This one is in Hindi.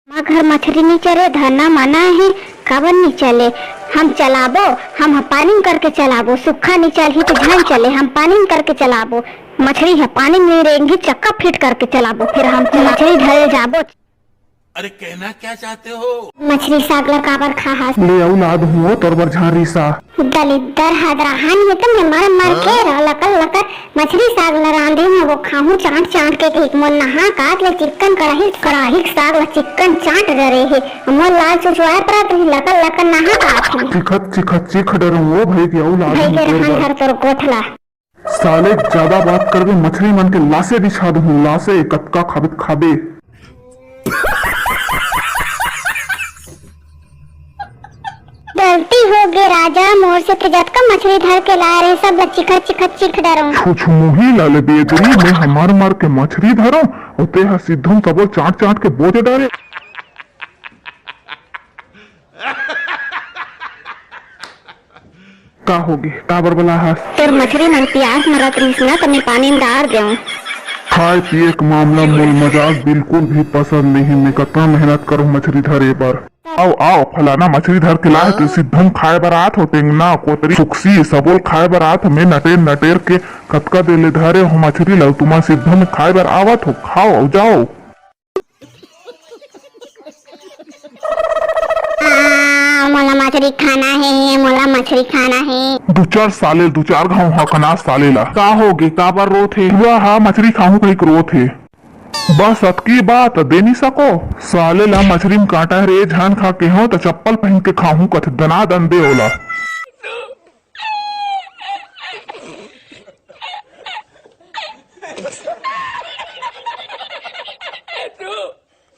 माँ घर मछली नहीं चले, धरना मना है, काबर नहीं चले। हम चलाबो, हम पानी करके चलाबो, सूखा नहीं चल तो झान चले, हम पानी करके चलाबो। मछली है पानी में रहेंगी, चक्का फिट करके चलाबो, फिर हम मछली धरे जाबो। अरे कहना क्या चाहते हो? मछली सागला काबर खा ले औलाद हुओ तोर बर झारी सा दलिदर हदराहान में तुमने मार के लकर लकर मछली साग ला रांधे में वो खाहू चाट चाट के एक मोन नहा काट ले चिकन कढ़ाई साग ला चिकन चाट डरे है मोन लाल चुचवाए पर लकर लकर नहा काट चिखत चिख डरूं भाई के औलाद भाई के रहन घर तोर कोठला साले ज्यादा बात करबे मछली मन के लाशे बिछा दूं, लाशे कतका खाबे। गलती हो गई राजा, मोर से तो जब का मछली धर के ला रहे सब चिख डरो। छुछ मुही लाले बेदरी में हमार मार के मछली धरो उते हा सिद्धम सबो चाट चाट के बोझ डारे। का होगी काबर बला हास तेर मछली मन प्यास मरत रहीस ना तो मैं पानी में डाल देऊं। खाए पिए के मामला मोल मजाक बिल्कुल भी पसंद नहीं। मैं कितना मेहनत करूं मछली धरे पर। आओ फलाना मछली धर के लाए तो सिद्धम खाए बरात हो टेंगना कोतरी सुक्सी सबोल खाए बरात मैं नटेर के कतका देले धरे हो मछली लो तुमा सिद्धम खाए बर आवत हो, खाओ जाओ। मोला मछली खाना है, मोला मछली खाना है। दो चार घाव हा कनास साले ला का होगे का बार रोत है हुआ हा मछली खाऊं कहीं रोत है बस अतकी बात दे नहीं सको। साले ला मछली में कांटा है रे झान खा के हो तो चप्पल पहन के खाऊं कथ दना दन दे ओला।